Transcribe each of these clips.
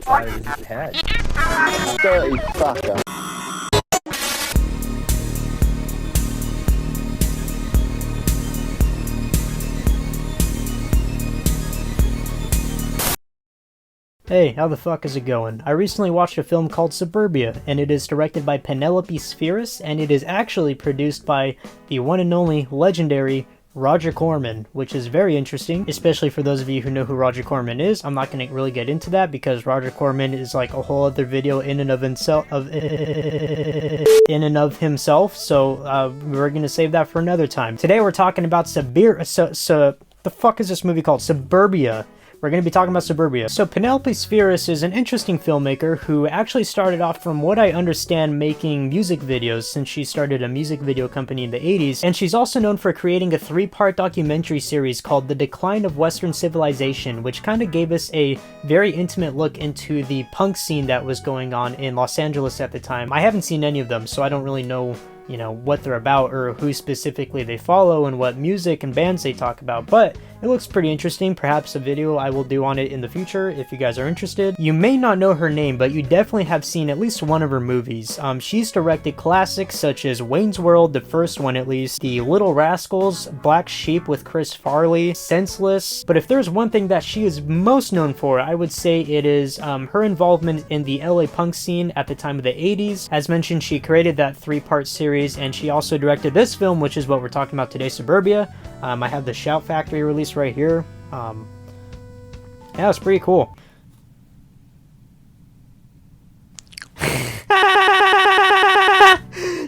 Fire his head. Dirty fucker. Hey, how the fuck is it going? I recently watched a film called Suburbia, and it is directed by Penelope Spheeris, and it is actually produced by the one and only legendary Roger Corman, which is very interesting, especially for those of you who know who Roger Corman is. I'm not going to really get into that because Roger Corman is like a whole other video in and of himself, so we're going to save that for another time. Today we're talking about the fuck is this movie called? Suburbia. We're going to be talking about Suburbia. So Penelope Spheeris is an interesting filmmaker who actually started off, from what I understand, making music videos since she started a music video company in the 80s. And she's also known for creating a 3-part documentary series called The Decline of Western Civilization, which kind of gave us a very intimate look into the punk scene that was going on in Los Angeles at the time. I haven't seen any of them, so I don't really know, you know, what they're about or who specifically they follow and what music and bands they talk about, but it looks pretty interesting. Perhaps a video I will do on it in the future if you guys are interested. You may not know her name, but you definitely have seen at least one of her movies. She's directed classics such as Wayne's World, the first one at least, The Little Rascals, Black Sheep with Chris Farley, Senseless. But if there's one thing that she is most known for, I would say it is her involvement in the LA punk scene at the time of the 80s. As mentioned, she created that 3-part series, and she also directed this film, which is what we're talking about today, Suburbia. I have the Shout Factory release right here. Yeah, it's pretty cool.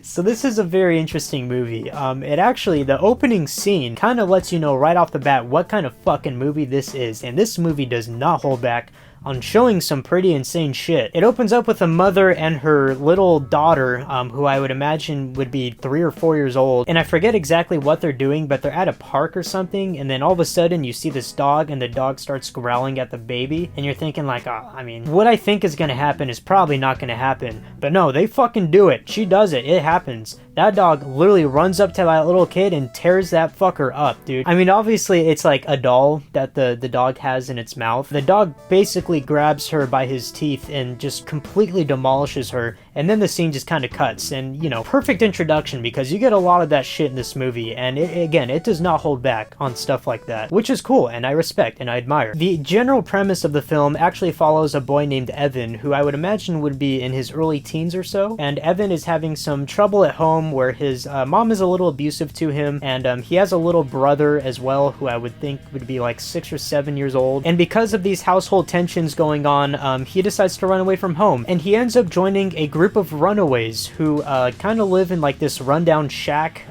So this is a very interesting movie. It actually, the opening scene kind of lets you know right off the bat what kind of fucking movie this is, and this movie does not hold back on showing some pretty insane shit. It opens up with a mother and her little daughter, who I would imagine would be 3 or 4 years old, and I forget exactly what they're doing, but they're at a park or something, and then all of a sudden you see this dog, and the dog starts growling at the baby, and you're thinking like, oh, I mean, what I think is gonna happen is probably not gonna happen, but no, they fucking do it. She does it. It happens. That dog literally runs up to that little kid and tears that fucker up, dude. I mean, obviously it's like a doll that the dog has in its mouth. The dog basically grabs her by his teeth and just completely demolishes her, and then the scene just kind of cuts. And, you know, perfect introduction, because you get a lot of that shit in this movie, and it does not hold back on stuff like that, which is cool, and I respect and I admire. The general premise of the film actually follows a boy named Evan, who I would imagine would be in his early teens or so, and Evan is having some trouble at home where his mom is a little abusive to him, and he has a little brother as well who I would think would be like 6 or 7 years old, and because of these household tensions going on, he decides to run away from home, and he ends up joining a group of runaways who kind of live in like this rundown shack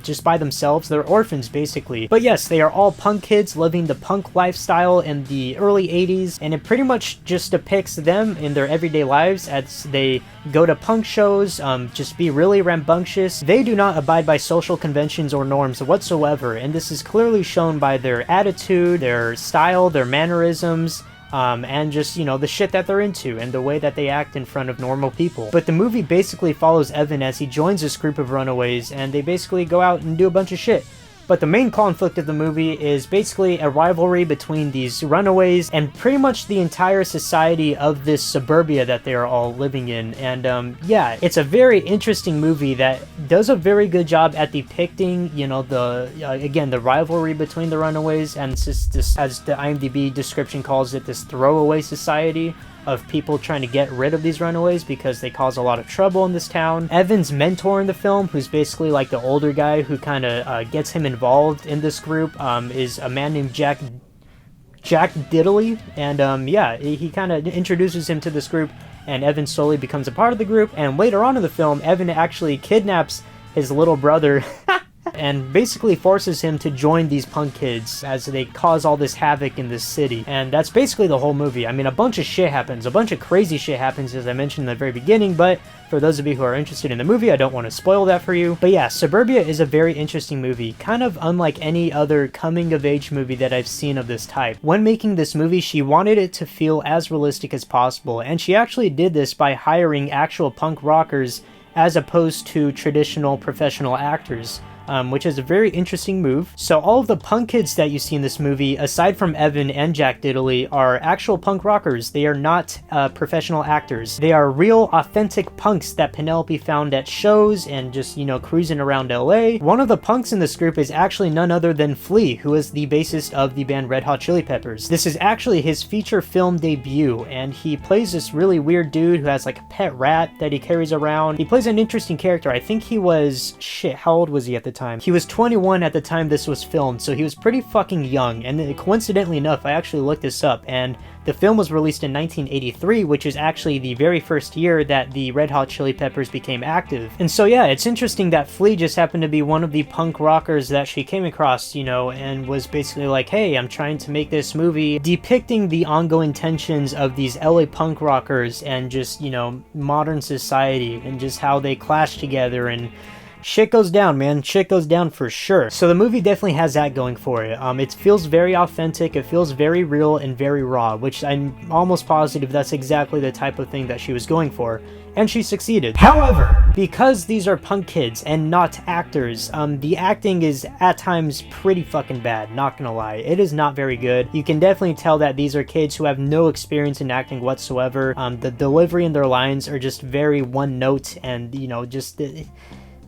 just by themselves. They're orphans basically, but yes, they are all punk kids living the punk lifestyle in the early 80s, and it pretty much just depicts them in their everyday lives as they go to punk shows, just be really rambunctious. They do not abide by social conventions or norms whatsoever, and this is clearly shown by their attitude, their style, their mannerisms, and just, you know, the shit that they're into and the way that they act in front of normal people. But the movie basically follows Evan as he joins this group of runaways, and they basically go out and do a bunch of shit. But the main conflict of the movie is basically a rivalry between these runaways and pretty much the entire society of this suburbia that they are all living in. And yeah, it's a very interesting movie that does a very good job at depicting, you know, the again, the rivalry between the runaways, and this, as the IMDb description calls it, this throwaway society of people trying to get rid of these runaways because they cause a lot of trouble in this town. Evan's mentor in the film, who's basically like the older guy who kind of gets him involved in this group, is a man named Jack Diddley, and yeah, he kind of introduces him to this group, and Evan slowly becomes a part of the group, and later on in the film, Evan actually kidnaps his little brother and basically forces him to join these punk kids as they cause all this havoc in this city. And that's basically the whole movie. I mean, a bunch of shit happens, a bunch of crazy shit happens, as I mentioned in the very beginning, but for those of you who are interested in the movie, I don't want to spoil that for you. But yeah, Suburbia is a very interesting movie, kind of unlike any other coming-of-age movie that I've seen of this type. When making this movie, she wanted it to feel as realistic as possible, and she actually did this by hiring actual punk rockers as opposed to traditional professional actors. which is a very interesting move. So all of the punk kids that you see in this movie, aside from Evan and Jack Diddley, are actual punk rockers. They are not professional actors. They are real, authentic punks that Penelope found at shows and just, you know, cruising around LA. One of the punks in this group is actually none other than Flea, who is the bassist of the band Red Hot Chili Peppers. This is actually his feature film debut, and he plays this really weird dude who has like a pet rat that he carries around. He plays an interesting character. I think he was, shit, how old was he at the time? He was 21 at the time this was filmed, so he was pretty fucking young. And coincidentally enough, I actually looked this up, and the film was released in 1983, which is actually the very first year that the Red Hot Chili Peppers became active. And so yeah, it's interesting that Flea just happened to be one of the punk rockers that she came across, you know, and was basically like, hey, I'm trying to make this movie depicting the ongoing tensions of these LA punk rockers and just, you know, modern society and just how they clash together, and shit goes down, man. Shit goes down for sure. So the movie definitely has that going for it. It feels very authentic, it feels very real and very raw, which I'm almost positive that's exactly the type of thing that she was going for, and she succeeded. However, because these are punk kids and not actors, the acting is at times pretty fucking bad, not gonna lie. It is not very good. You can definitely tell that these are kids who have no experience in acting whatsoever. The delivery in their lines are just very one note, and, you know, just the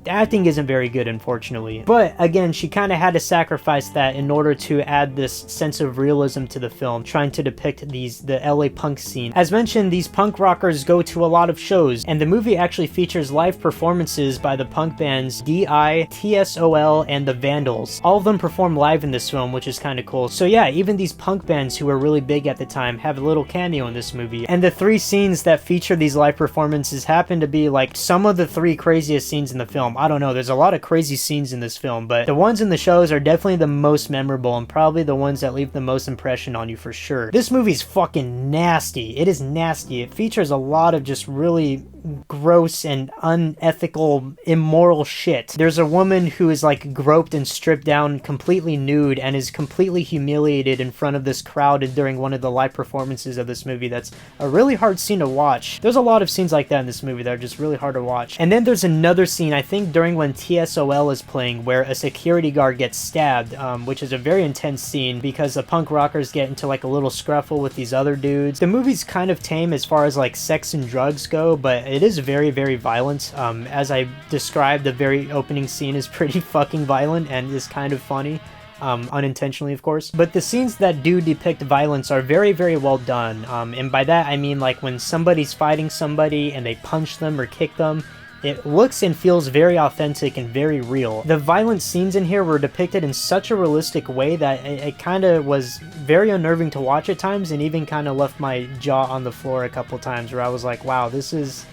acting isn't very good, unfortunately. But again, she kind of had to sacrifice that in order to add this sense of realism to the film, trying to depict the LA punk scene. As mentioned, these punk rockers go to a lot of shows, and the movie actually features live performances by the punk bands D.I., T.S.O.L, and the Vandals. All of them perform live in this film, which is kind of cool. So yeah, even these punk bands who were really big at the time have a little cameo in this movie. And the 3 scenes that feature these live performances happen to be like some of the 3 craziest scenes in the film. I don't know, there's a lot of crazy scenes in this film, but the ones in the shows are definitely the most memorable and probably the ones that leave the most impression on you for sure. This movie's fucking nasty. It is nasty. It features a lot of just really gross and unethical, immoral shit. There's a woman who is like groped and stripped down completely nude and is completely humiliated in front of this crowd during one of the live performances of this movie. That's a really hard scene to watch. There's a lot of scenes like that in this movie that are just really hard to watch. And then there's another scene, I think during when T.S.O.L is playing, where a security guard gets stabbed, which is a very intense scene because the punk rockers get into like a little scruffle with these other dudes. The movie's kind of tame as far as like sex and drugs go, but it is very, very violent. As I described, the very opening scene is pretty fucking violent and is kind of funny. Unintentionally, of course. But the scenes that do depict violence are very, very well done. And by that, I mean like when somebody's fighting somebody and they punch them or kick them, it looks and feels very authentic and very real. The violent scenes in here were depicted in such a realistic way that it kind of was very unnerving to watch at times, and even kind of left my jaw on the floor a couple times where I was like, wow, this is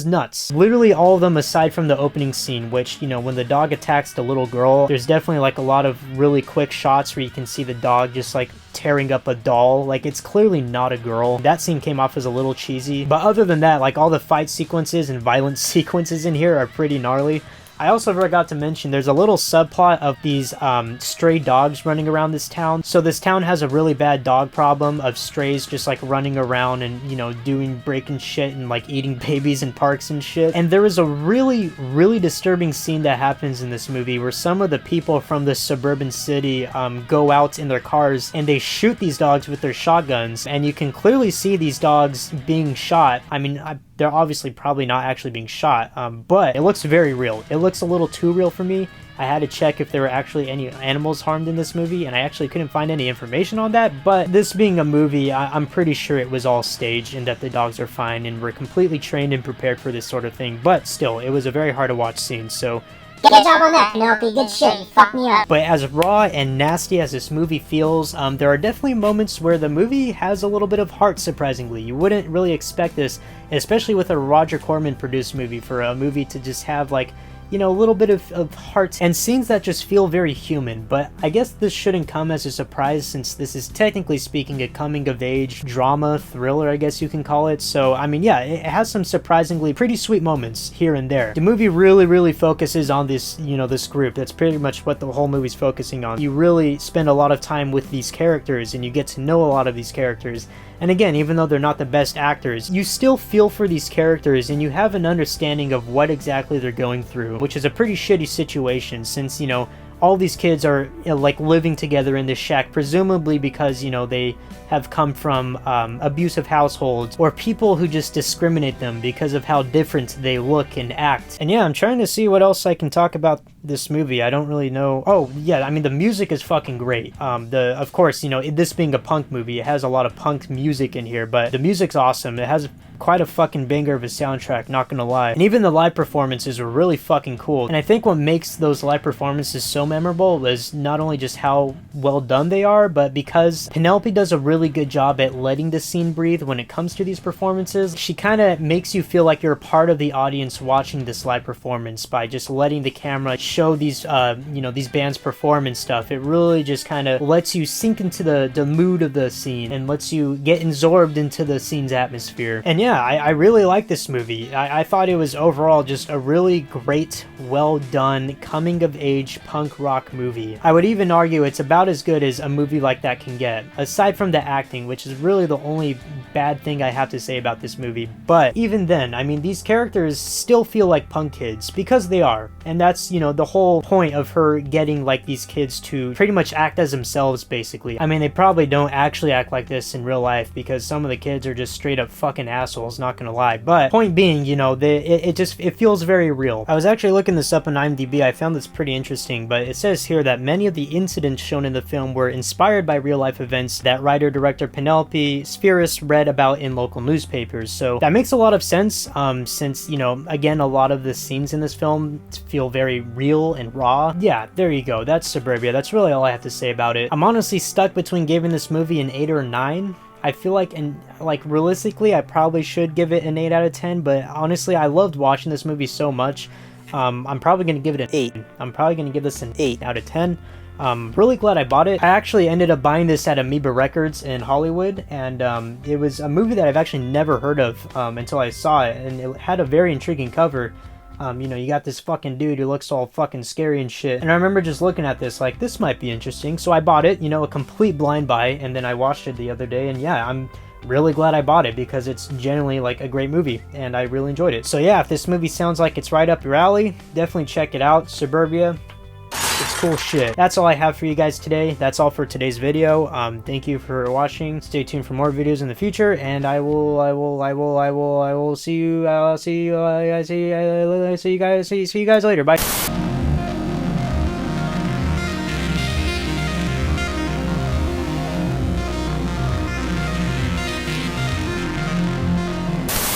nuts. Literally all of them aside from the opening scene, which, you know, when the dog attacks the little girl, there's definitely like a lot of really quick shots where you can see the dog just like tearing up a doll. Like, it's clearly not a girl. That scene came off as a little cheesy. But other than that, like, all the fight sequences and violent sequences in here are pretty gnarly. I also forgot to mention there's a little subplot of these stray dogs running around this town. So this town has a really bad dog problem of strays just like running around and, you know, breaking shit and like eating babies in parks and shit. And there is a really, really disturbing scene that happens in this movie where some of the people from this suburban city go out in their cars and they shoot these dogs with their shotguns, and you can clearly see these dogs being shot. I mean, they're obviously probably not actually being shot, but it looks very real. It looks a little too real for me. I had to check if there were actually any animals harmed in this movie, and I actually couldn't find any information on that. But this being a movie, I'm pretty sure it was all staged and that the dogs are fine and were completely trained and prepared for this sort of thing. But still, it was a very hard to watch scene, so good job on that, Penelope. Good shit. You fucked me up. But as raw and nasty as this movie feels, there are definitely moments where the movie has a little bit of heart, surprisingly. You wouldn't really expect this, especially with a Roger Corman produced movie, for a movie to just have, like, you know, a little bit of heart and scenes that just feel very human. But I guess this shouldn't come as a surprise, since this is technically speaking a coming-of-age drama thriller, I guess you can call it. So, I mean, yeah, it has some surprisingly pretty sweet moments here and there. The movie really, really focuses on this, you know, this group. That's pretty much what the whole movie's focusing on. You really spend a lot of time with these characters, and you get to know a lot of these characters. And again, even though they're not the best actors, you still feel for these characters and you have an understanding of what exactly they're going through. room, which is a pretty shitty situation since, you know, all these kids are, you know, like living together in this shack, presumably because, you know, they have come from abusive households or people who just discriminate them because of how different they look and act. And yeah, I'm trying to see what else I can talk about this movie. I don't really know. Oh yeah, I mean, the music is fucking great. Of course, you know, this being a punk movie, it has a lot of punk music in here, but the music's awesome. It has quite a fucking banger of a soundtrack, not gonna lie. And even the live performances were really fucking cool. And I think what makes those live performances so memorable is not only just how well done they are, but because Penelope does a really good job at letting the scene breathe when it comes to these performances. She kind of makes you feel like you're a part of the audience watching this live performance by just letting the camera show these, you know, these bands perform and stuff. It really just kind of lets you sink into the mood of the scene and lets you get absorbed into the scene's atmosphere. And yeah, I really like this movie. I thought it was overall just a really great, well done, coming of age punk rock movie. I would even argue it's about as good as a movie like that can get, aside from the acting, which is really the only bad thing I have to say about this movie. But even then, I mean, these characters still feel like punk kids, because they are. And that's, you know, the whole point of her getting like these kids to pretty much act as themselves, basically. I mean, they probably don't actually act like this in real life, because some of the kids are just straight up fucking assholes, not gonna lie. But point being, you know, it feels very real. I was actually looking this up on IMDb. I found this pretty interesting, but it says here that many of the incidents shown in the film were inspired by real life events that writer-director Penelope Spheeris read about in local newspapers. So that makes a lot of sense, since, you know, again, a lot of the scenes in this film feel very real and raw. Yeah, there you go. That's Suburbia. That's really all I have to say about it. I'm honestly stuck between giving this movie an 8 or a 9. I feel like, realistically, I probably should give it an 8 out of 10, but honestly, I loved watching this movie so much. I'm probably going to give it an 8. I'm probably going to give this an 8 out of 10. Really glad I bought it. I actually ended up buying this at Amoeba Records in Hollywood, and it was a movie that I've actually never heard of until I saw it, and it had a very intriguing cover. You know, you got this fucking dude who looks all fucking scary and shit. And I remember just looking at this like, this might be interesting. So I bought it, you know, a complete blind buy. And then I watched it the other day. And yeah, I'm really glad I bought it because it's genuinely like a great movie. And I really enjoyed it. So yeah, if this movie sounds like it's right up your alley, definitely check it out. Suburbia. It's cool shit. That's all I have for you guys today. That's all for today's video. Thank you for watching. Stay tuned for more videos in the future, and I will see you guys later. Bye.